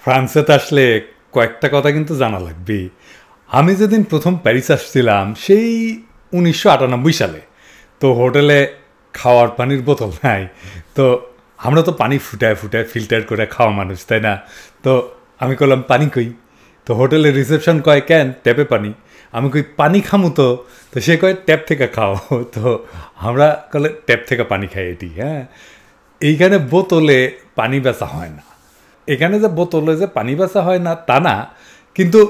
ফ্রান্সেতে আসলে কয়েকটা কথা কিন্তু জানা লাগবে। আমি যেদিন প্রথম প্যারিস আসছিলাম সেই 1998 সালে, তো হোটেলে খাওয়ার পানির বোতল নাই। তো আমরা তো পানি ফুটায় ফুটায় ফিল্টার করে খাওয়া মানুষ, তাই না? তো আমি করলাম পানি কই, তো হোটেলের রিসেপশন কয় কেন ট্যাপে পানি। আমি কই পানি খামু, তো সে কয় ট্যাপ থেকে খাও। তো আমরা কলে ট্যাপ থেকে পানি খাই এটি। হ্যাঁ, এইখানে বোতলে পানি বেচা হয় না। এখানে যে বোতলে যে পানি বেচা হয় না তা না, কিন্তু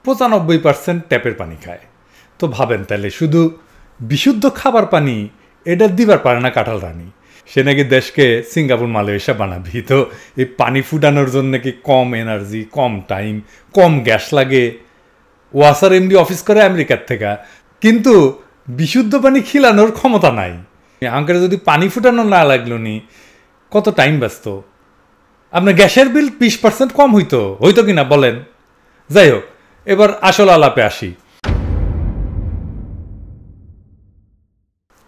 95% ট্যাপের পানি খায়। তো ভাবেন তাহলে শুধু বিশুদ্ধ খাবার পানি এটা দিবার পারে না কাঁঠাল রানী, সে নাকি দেশকে সিঙ্গাপুর মালয়েশিয়া বানাবি। তো এই পানি ফুটানোর জন্য নাকি কম এনার্জি, কম টাইম, কম গ্যাস লাগে। ওয়াসার এমডি অফিস করে আমেরিকার থেকে, কিন্তু বিশুদ্ধ পানি খিলানোর ক্ষমতা নাই। আঙ্কের যদি পানি ফুটানো না লাগলো নি, কত টাইম ব্যস্ত। আপনার গ্যাসের বিল 20% কম হইতো কিনা বলেন। যাই হোক, এবার আসল আলাপে আসি।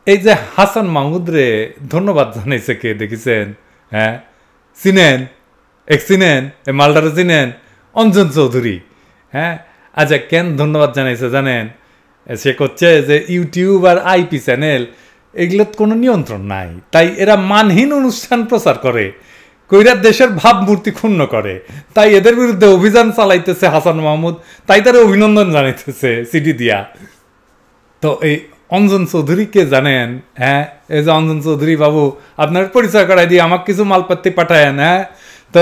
এই যে হাসান মাহমুদরে ধন্যবাদ জানাইছে কে দেখেছেন? হ্যাঁ, চিনেন? চিনেন এ মালটারে চিনেন? অঞ্জন চৌধুরী। হ্যাঁ, আচ্ছা কেন ধন্যবাদ জানাইছে জানেন? সে করছে যে ইউটিউব আর আইপি চ্যানেল এগুলোর কোনো নিয়ন্ত্রণ নাই, তাই এরা মানহীন অনুষ্ঠান প্রচার করে, কইরা দেশের ভাবমূর্তি ক্ষুণ্ণ করে। তাই এদের বিরুদ্ধে অভিযান চালাইতেছে হাসান মাহমুদ, তাই তারা অভিনন্দন জানাইতেছে সিডি দিয়া। তো এই অঞ্জন চৌধুরীকে জানেন? হ্যাঁ, এই যে অঞ্জন চৌধুরী বাবু, আপনার পরিচয় করাই দিয়ে আমাকে কিছু মালপাত্তি পাঠায়েন। হ্যাঁ, তো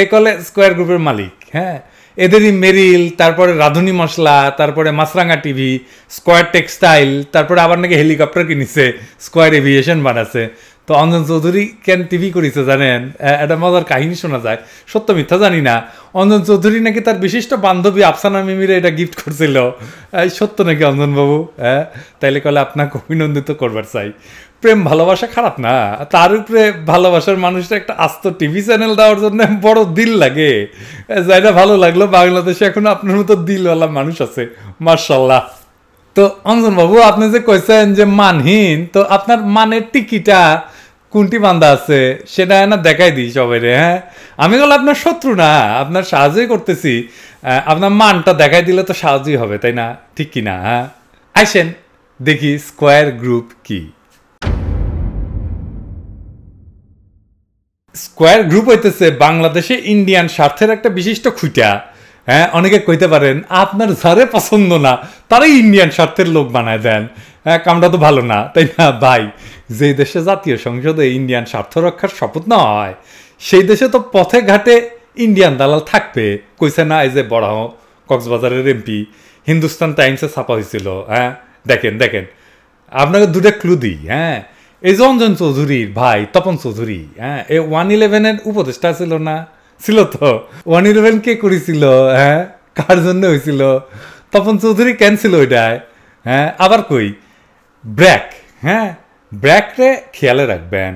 এ কলে স্কোয়ার গ্রুপের মালিক। হ্যাঁ, এদেরই মেরিল, তারপরে রাঁধুনি মশলা, তারপরে মাছরাঙা টিভি, স্কোয়ার টেক্সটাইল, তারপরে আবার নাকি হেলিকপ্টার কিনেছে, স্কোয়ার এভিয়েশন বানাচ্ছে। তো অঞ্জন চৌধুরী কেন টিভি করেছে জানেন? একটা মজার কাহিনী শোনা যায়, সত্য মিথ্যা জানি না। অঞ্জন চৌধুরী নাকি তার বিশিষ্ট বান্ধবী আফসানা মিমিরে এটা গিফট করছিল। সত্য নাকি অঞ্জনবাবু? হ্যাঁ, তাইলে কলে আপনাকে অভিনন্দিত করবার চাই। প্রেম ভালোবাসা খারাপ না, তার উপরে ভালোবাসার মানুষটা একটা আস্ত টিভি চ্যানেল দেওয়ার জন্য বড় দিল লাগে। যাইটা ভালো লাগলো, বাংলাদেশে এখন আপনার মতো দিলওয়ালা মানুষ আছে, মার্শাল্লাহ। তো অঞ্জন বাবু, আপনি যে কইছেন যে মানহীন, তো আপনার মানের টিকিটা কোনটি বান্ধা আছে সেটা না দেখাই দিই সবাই রে। হ্যাঁ, আমি বললাম আপনার শত্রু না, আপনার সাহায্যই করতেছি। আপনার মানটা দেখাই দিলে তো সাহায্যই হবে, তাই না? ঠিক কি না? হ্যাঁ, আসেন দেখি স্কোয়ার গ্রুপ কি। স্কোয়ার গ্রুপ হইতেছে বাংলাদেশে ইন্ডিয়ান স্বার্থের একটা বিশিষ্ট খুঁটা। হ্যাঁ, অনেকে কইতে পারেন আপনার যারে পছন্দ না তারাই ইন্ডিয়ান স্বার্থের লোক বানায় দেন। হ্যাঁ, কামটা তো ভালো না, তাই না ভাই? যে দেশে জাতীয় সংসদে ইন্ডিয়ান স্বার্থ রক্ষার শপথ নেওয়া হয়, সেই দেশে তো পথে ঘাটে ইন্ডিয়ান দালাল থাকবে। কইছে না এই যে বড় কক্সবাজারের এমপি, হিন্দুস্তান টাইমসে ছাপা হয়েছিল। হ্যাঁ, দেখেন দেখেন, আপনাকে দুটো ক্লু দিই। হ্যাঁ, এই যে অঞ্জন চৌধুরীর ভাই তপন চৌধুরী, হ্যাঁ, এই 111-এর উপদেষ্টা ছিল না? ছিল তো। 111 কে করেছিল? হ্যাঁ, কার জন্য হয়েছিল? তপন চৌধুরী কেন ছিল ওইটায়? হ্যাঁ, আবার কই ব্র্যাক। হ্যাঁ, ব্র্যাক রে খেয়ালে রাখবেন।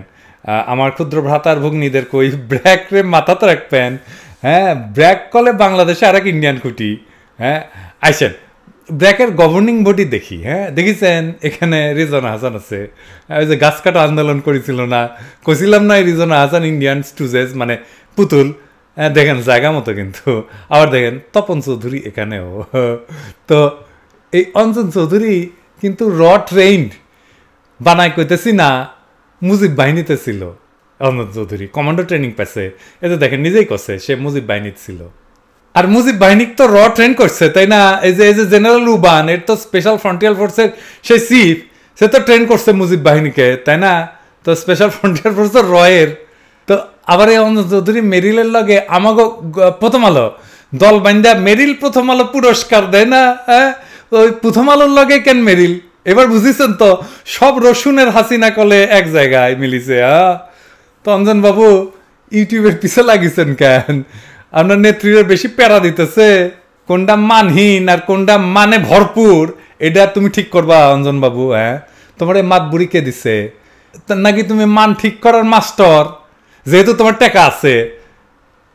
আমার ক্ষুদ্র ভ্রাতার ভগ্নীদের কই ব্র্যাক রে মাথাতে রাখবেন। হ্যাঁ, ব্র্যাক কলে বাংলাদেশে আর এক ইন্ডিয়ান কুটি। হ্যাঁ, আইসেন ব্র্যাকের গভর্নিং বডি দেখি। হ্যাঁ, দেখেছেন এখানে রিজনা হাসান আছে, ওই যে গাছ কাটা আন্দোলন করেছিল না, কছিলাম না? রিজনা হাসান ইন্ডিয়ান স্টুজেস মানে পুতুল। হ্যাঁ, দেখেন জায়গা মতো। কিন্তু আবার দেখেন তপন চৌধুরী এখানেও। তো এই অঞ্জন চৌধুরী কিন্তু ট্রেইন্ড বানাই কইতেছি না, মুজিব বাহিনীতে ছিল। অঞ্জন চৌধুরী কমান্ডো ট্রেনিং পেছে, এতে দেখেন নিজেই করছে সে মুজিব বাহিনীতে ছিল। আর মুজিব বাহিনী তো ট্রেন করছে, তাই না? এই যে জেনারেল উবান, এর তো স্পেশাল ফ্রন্টিয়ার ফোর্সের সেই চিফ, সে তো ট্রেন করছে মুজিব বাহিনীকে, তাই না? তো স্পেশাল ফ্রন্টিয়ার ফোর্স তো রয়ের। তো আবার এই অঞ্জন চৌধুরী মেরিলের লগে আমাকে প্রথম আলো দল বান্ধা মেরিল প্রথম আলো পুরস্কার দেয় না? হ্যাঁ, ওই প্রথম আলোর লগে কেন মেরিল? এবার বুঝিছেন তো, সব রসুনের হাসিনা কলে এক জায়গায় মিলিছে। হ্যাঁ, তো অঞ্জন বাবু ইউটিউবের পিছে লাগিয়েছেন কেন? আপনার নেত্রীরা বেশি প্যারা দিতেছে, কোনটা মানহীন আর কোনটা মানে ভরপুর এটা তুমি ঠিক করবা অঞ্জন বাবু। হ্যাঁ, তোমার এই মাত বুড়ি কে দিছে? নাকি তুমি মান ঠিক করার মাস্টার? যেহেতু তোমার টাকা আছে,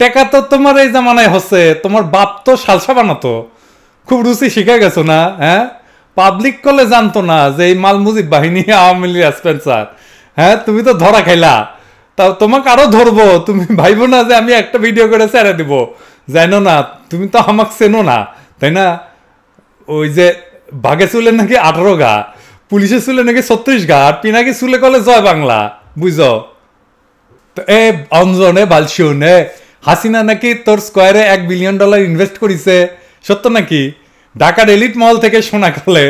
টাকা তো তোমার এই জামানায় হচ্ছে, তোমার বাপ তো সালসা বানাতো, খুব রুচি শিখে গেছো না? হ্যাঁ, পাবলিক কলে জানতো না যে এই মাল মুজিব বাহিনী আওয়ামী লীগ স্পেন্সার। হ্যাঁ, তুমি তো ধরা খাইলা, তাও তোমাকে আরো ধরবো, তুমি ভাইবো না যে আমি একটা ভিডিও করে ছেড়ে দিব, জানো না তুমি তো আমাকে চেনো না, তাই না? ওই যে বাঘে চুলে নাকি 18 গা, পুলিশে চুলে নাকি 36 গা, আর পিনাকি চুলে কলে জয় বাংলা, বুঝো? তো এ অঞ্জনে বালশিওনে হাসিনা নাকি তোর স্কোয়ারে $1 বিলিয়ন ইনভেস্ট করিছে, সত্য নাকি? ঢাকার এলিট মল থেকে শোনা কলে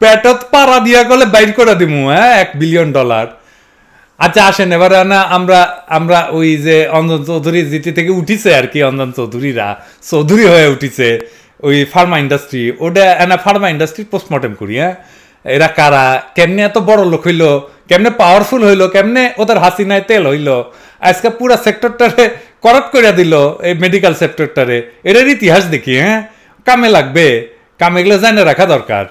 পেটত পাড়া দিয়া কলে বাইর করে দিমু, হ্যাঁ, $1 বিলিয়ন। আচ্ছা আসেন এবারে না আমরা আমরা ওই যে অঞ্জন চৌধুরী যেটি থেকে উঠিছে আর কি, অঞ্জন চৌধুরীরা চৌধুরী হয়ে উঠিছে ওই ফার্মা ইন্ডাস্ট্রি, ওটা না ফার্মা ইন্ডাস্ট্রির পোস্টমর্টম করি। হ্যাঁ, এরা কারা, কেমনে এত বড় লোক হইলো, কেমনে পাওয়ারফুল হইলো, কেমনে ওদের হাসিনায় তেল হইলো, আজকে পুরা সেক্টরটারে করাপ্ট করে দিল, এই মেডিকেল সেক্টরটারে। এটার ইতিহাস দেখি, হ্যাঁ, কামে লাগবে, কামে এগুলো জানে রাখা দরকার।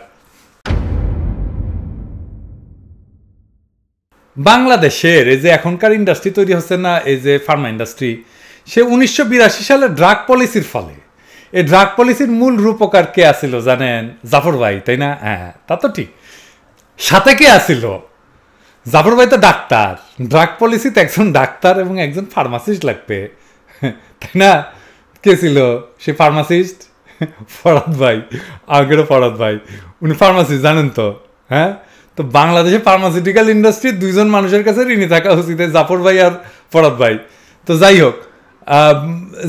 বাংলাদেশের এই যে এখনকার ইন্ডাস্ট্রি তৈরি হচ্ছে না, এই যে ফার্মা ইন্ডাস্ট্রি, সে 1982 সালে ড্রাগ পলিসির ফলে। এই ড্রাগ পলিসির মূল রূপকার কে আসিল জানেন? জাফর ভাই, তাই না? হ্যাঁ, তা তো ঠিক। সাথে কে আসিল? জাফর ভাই তো ডাক্তার, ড্রাগ পলিসিতে একজন ডাক্তার এবং একজন ফার্মাসিস্ট লাগবে, তাই না? কে ছিল সে ফার্মাসিস্ট? ফরাদ ভাই, আগেরও ফরাদ ভাই, উনি ফার্মাসিস্ট, জানেন তো? হ্যাঁ, তো বাংলাদেশে ফার্মাসিউটিক্যাল ইন্ডাস্ট্রির দুইজন মানুষের কাছে ঋণী থাকা উচিত, জাফর ভাই আর ফরাদ ভাই। তো যাই হোক,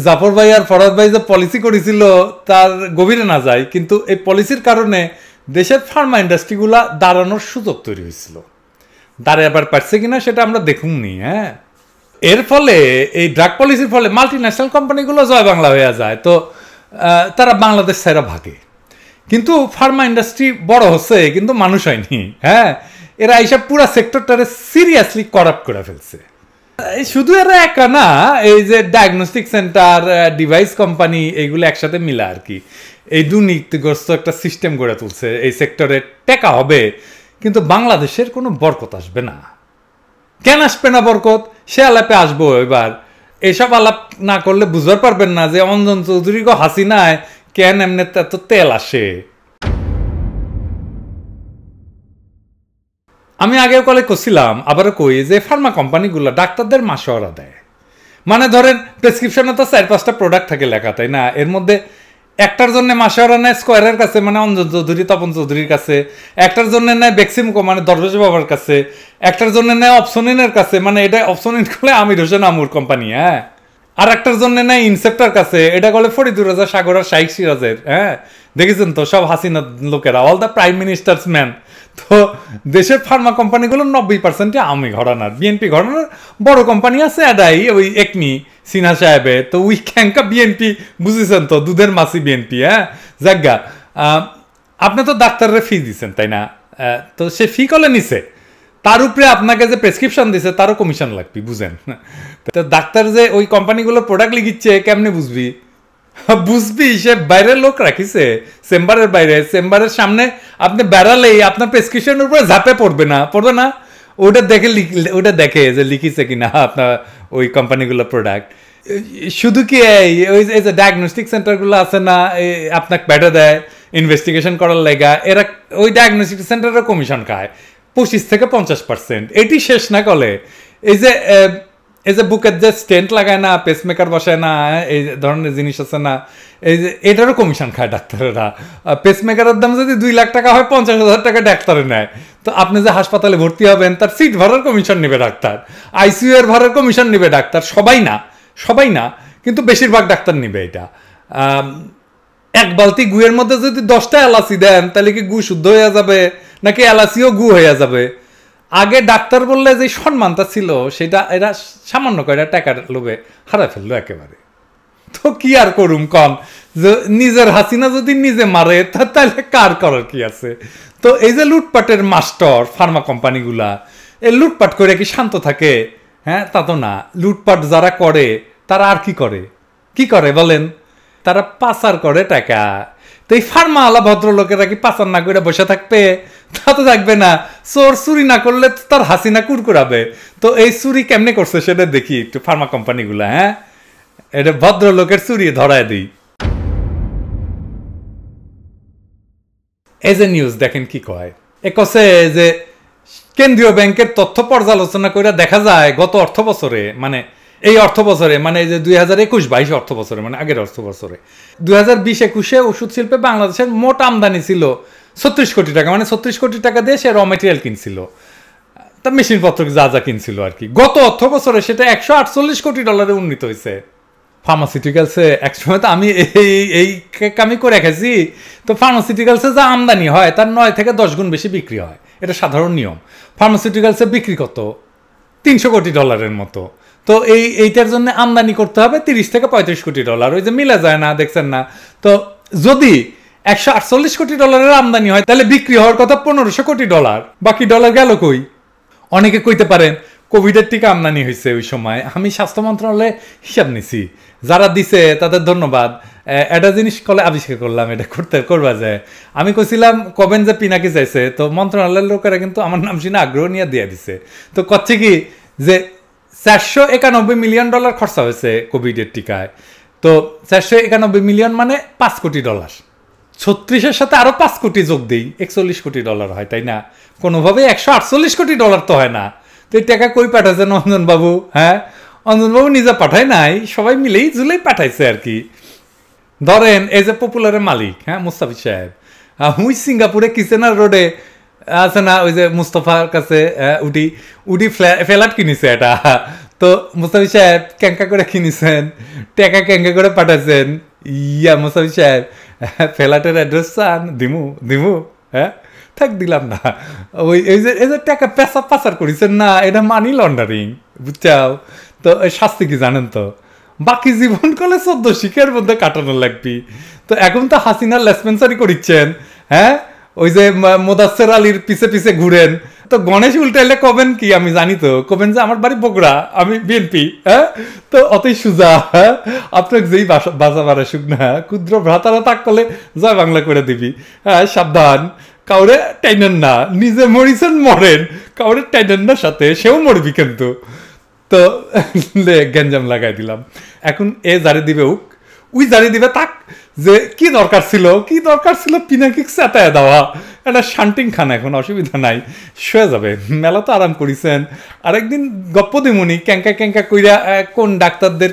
জাফর ভাই আর ফরাদ ভাই যে পলিসি করেছিল তার গভীরে না যায়, কিন্তু এই পলিসির কারণে দেশের ফার্মা ইন্ডাস্ট্রিগুলা দাঁড়ানোর সুযোগ তৈরি হয়েছিল। দাঁড়াবার পারছে কিনা সেটা আমরা দেখুননি। হ্যাঁ, এর ফলে এই ড্রাগ পলিসির ফলে মাল্টি ন্যাশনাল কোম্পানিগুলো জয় বাংলা হয়ে যায়, তো তারা বাংলাদেশ ছাড়া ভাগে। কিন্তু ফার্মা ইন্ডাস্ট্রি বড় হচ্ছে কিন্তু মানুষ হয়নি। হ্যাঁ, এরা এইসব পুরা সেক্টরটারে সিরিয়াসলি করাপ্ট করে ফেলছে। শুধু এরা একা না, এই যে ডায়াগনস্টিক সেন্টার, ডিভাইস কোম্পানি, এইগুলো একসাথে মিলা আর কি এই দুর্নীতিগ্রস্ত একটা সিস্টেম গড়ে তুলছে। এই সেক্টরে টেকা হবে কিন্তু বাংলাদেশের কোনো বরকত আসবে না। কেন আসবে না বরকত? সে আলাপে আসবো এবার। এসব আলাপ না করলে বুঝতে পারবেন না যে অঞ্জন চৌধুরী গো হাসিনায় কেন এমনি এত তেল আসে। আমি আগেও কলে করছিলাম, আবারও কই, যে ফার্মা কোম্পানিগুলো ডাক্তারদের মাসোয়ারা দেয়। মানে ধরেন প্রেসক্রিপশনে তো 4-5টা প্রোডাক্ট থাকে লেখা, তাই না? এর মধ্যে একটার জন্য মাসোয়ারা নেয় স্কোয়ারের কাছে, মানে অঞ্জন চৌধুরী, তপন চৌধুরীর কাছে। একটার জন্য নেয় বেক্সিমকো, মানে দরবেশ বাবার কাছে। একটার জন্য নেয় অপশনিনের কাছে, মানে এটা অপশনিন করলে আমির হোসেন আমুর কোম্পানি। হ্যাঁ, আর একটার জন্য নেয় ইনসেপ্টার কাছে, এটা বলে ফরিদুর রাজা সাগর আর শাইখ সিরাজের। হ্যাঁ, দেখেছেন তো সব হাসিনা লোকেরা, all the prime ministers man. তো দেশের ফার্মা কোম্পানিগুলো 90% আমি ঘরানার, বিএনপি ঘরানার। বড় কোম্পানি আছে এটাই, ওই একমি সিনহা সাহেবে, তো উই ক্যাঙ্কা বিএনপি, বুঝেছেন তো, দুধের মাসি বিএনপি। হ্যাঁ, জায়গা আপনি তো ডাক্তারের ফি দিচ্ছেন, তাই না? তো সে ফি কলে নিছে, তার উপরে আপনাকে যে প্রেসক্রিপশন দিছে তারও কমিশন লাগবে, বুঝেন? তো ডাক্তার যে ওই কোম্পানিগুলো প্রোডাক্ট লিখিচ্ছে কেমনে বুঝবি? বুঝবি, সে বাইরের লোক রাখিছে চেম্বারের বাইরে, চেম্বারের সামনে আপনি বেড়ালেই আপনার প্রেসক্রিপশনের উপরে ঝাঁপে পড়বে না? ওটা দেখে, ওটা দেখে যে লিখিছে কিনা আপনার ওই কোম্পানিগুলো প্রোডাক্ট। শুধু কি ওই যে ডায়াগনস্টিক সেন্টারগুলো আছে না, আপনাকে বেড়ে দেয় ইনভেস্টিগেশন করার লেগা, এরা ওই ডায়াগনস্টিক সেন্টারের কমিশন খায় 25 থেকে 50%। এটি শেষ না করলে এই যে বুকের যে স্টেন্ট লাগায় না, পেসমেকার বসায় না, এই ধরনের জিনিস আছে না, এই যে এটারও কমিশন খায় ডাক্তারেরা। পেসমেকারের দাম যদি 2 লাখ টাকা হয়, 50,000 টাকা ডাক্তারে নেয়। তো আপনি যে হাসপাতালে ভর্তি হবেন তার সিট ভাড়ার কমিশন নেবে ডাক্তার, আইসিইউ এর ভাড়ার কমিশন নেবে ডাক্তার। সবাই না কিন্তু বেশিরভাগ ডাক্তার নেবে এটা। এক বালতি গুয়ের মধ্যে যদি 10টা এলাচি দেন তাহলে কি গু শুদ্ধ হয়ে যাবে, নাকি এলাচিও গু হয়ে যাবে? আগে ডাক্তার বললে যে সম্মানটা ছিল সেটা এরা সামান্য কয়টা টাকার লোভে হারা ফেললো একেবারে। তো কি আর করুম কন, যে নিজের হাসিনা যদি নিজে মারে তাহলে কার করার কি আছে? তো এই যে লুটপাটের মাস্টার ফার্মা কোম্পানিগুলা, এই লুটপাট করে কি শান্ত থাকে? হ্যাঁ, তা তো না। লুটপাট যারা করে তারা আর কি করে বলেন? তারা পাচার করে টাকা। তো এই ফার্মা আলা ভদ্রলোকেরা কি পাচার না করে বসে থাকবে? তা তো থাকবে না। চোর চুরি না করলে তার হাসিনা কুরকুরাবে। তো এই চুরি কেমনে করছে সেটা দেখি একটু ফার্মা কোম্পানিগুলা। হ্যাঁ, এটা ভদ্রলোকের চুরি ধরায় দিই। এই যে নিউজ দেখেন কি কয়, এ কছে যে কেন্দ্রীয় ব্যাংকের তথ্য পর্যালোচনা করে দেখা যায় গত অর্থ বছরে মানে এই অর্থ বছরে মানে যে 2021-22 অর্থ বছরে মানে আগের অর্থ বছরে 2020-21 ওষুধ শিল্পে বাংলাদেশের মোট আমদানি ছিল 36 কোটি টাকা, মানে 36 কোটি টাকা দিয়ে সে র মেটেরিয়াল কিনছিল, তা মেশিনপত্র যা যা কিনছিল আর কি। গত অর্থ বছরে সেটা 148 কোটি ডলারে উন্নীত হয়েছে। ফার্মাসিউটিক্যালসে একসময় তো আমি এই কামই করে রেখেছি, তো ফার্মাসিউটিক্যালসে যা আমদানি হয় তার 9 থেকে 10 গুণ বেশি বিক্রি হয়, এটা সাধারণ নিয়ম। ফার্মাসিউটিক্যালসে বিক্রি কত 300 কোটি ডলারের মতো, তো এইটার জন্য আমদানি করতে হবে 30 থেকে 35 কোটি ডলার, ওই যে মিলে যায় না, দেখছেন না? তো যদি 148 কোটি ডলারের আমদানি হয় তাহলে বিক্রি হওয়ার কথা 1500 কোটি ডলার, বাকি ডলার গেল কই? অনেকে কইতে পারেন কোভিডের টিকা আমদানি হয়েছে ওই সময়, আমি স্বাস্থ্য মন্ত্রণালয়ে হিসাব নিছি, যারা দিছে তাদের ধন্যবাদ। একটা জিনিস কলে আবিষ্কার করলাম, এটা করবা যায়। আমি কইছিলাম কবেন যে পিনাকি চাইছে, তো মন্ত্রণালয়ের লোকেরা কিন্তু আমার নাম শুনে আগ্রহ নিয়ে দিয়ে দিছে। তো করছে কি যে 491 মিলিয়ন ডলার খরচা হয়েছে কোভিডের টিকায়, তো 491 মিলিয়ন মানে 5 কোটি ডলার, 36-এর সাথে আরো 5 কোটি যোগ দিই 41 কোটি ডলার হয়, তাই না? কোনোভাবে 148 কোটি ডলার তো হয় না। তো এই টাকা কই পাঠাচ্ছেন অঞ্জনবাবু? হ্যাঁ, অঞ্জনবাবু নিজে পাঠায় নাই, সবাই মিলেই ঝুলেই পাঠাইছে আর কি। ধরেন এই যে পপুলারের মালিক, হ্যাঁ, মুস্তাফিজ সাহেব, হুই সিঙ্গাপুরে কিচেনার রোডে আছে না ওই যে মুস্তফার কাছে উডি ফ্ল্যাট কিনেছে এটা, তো মুস্তাফিজ সাহেব ক্যাঙ্কা করে কিনেছেন, টাকা ক্যাঙ্কা করে পাঠাচ্ছেন। ইয়া মুস্তাফিজ সাহেব ফ্ল্যাটের অ্যাড্রেস চান? দিমু হ্যাঁ, থাক দিলাম না। ওই এই যে টাকা পাচার করেছেন না, এটা মানি লন্ডারিং, বুঝছাও? তো শাস্তি কি জানেন তো? বাকি জীবন কালে 14 শিখের মধ্যে কাটানো লাগবি। তো এখন তো হাসিনার লেসপেন্সারি করিচ্ছেন, হ্যাঁ, ওই যে মোদাসের আলীর পিছে পিছে ঘুরেন। তো গণেশ উল্টাইলে কবেন কি আমি জানি, তো কবেন যে আমার বাড়ি বগুড়া, আমি বিএনপি, হ্যাঁ, তো অতই সুজা, হ্যাঁ, আপনাকে যেই বাসা বাড়া সুখ না, ক্ষুদ্র ভ্রাতারা তাক করলে জয় বাংলা করে দিবি। হ্যাঁ, সাবধান, কাউরে টাইনেন না, নিজে মরিছেন মরেন, কাউরে টাইনেন না সাথে, সেও মরবি কিন্তু। তো গ্যাঞ্জাম লাগাই দিলাম। এখন এ জারি দিবে উই জারি দিবে তাক, যে কি দরকার ছিল পিনাকিক চেতায় দেওয়া, একটা শান্টিং খান, এখন অসুবিধা নাই, শুয়ে যাবে, মেলা তো আরাম করিছেন। আরেকদিন গপ্প দিমুনি ক্যাঙ্কা কইরা কোন ডাক্তারদের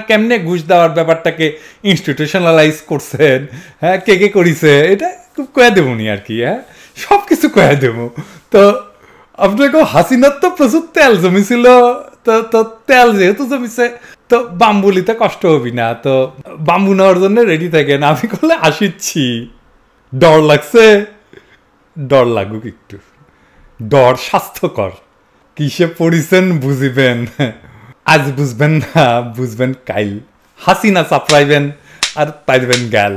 কেমনে ঘুষ দেওয়ার ব্যাপারটাকে ইনস্টিটিউশনালাইজ করছেন, হ্যাঁ, কে করিছে, এটা খুব কয়া দেবনি আর কি। হ্যাঁ, সব কিছু কয়া দেবো। তো আপনাকে হাসিনার তো প্রচুর তেল জমিছিল, তো তেল যেহেতু জমিছে, তো বাম্বুলিতে কষ্ট হবি না, তো বাম্বু নেওয়ার জন্য রেডি থাকেন। আমি করলে আসিচ্ছি, ডর লাগছে, ডর লাগুক একটু, ডর স্বাস্থ্যকর। কিসে পড়িছেন বুঝিবেন, আজ বুঝবেন না, বুঝবেন কাইল। হাসিনা চাপড়াইবেন আর পাইবেন গ্যাল।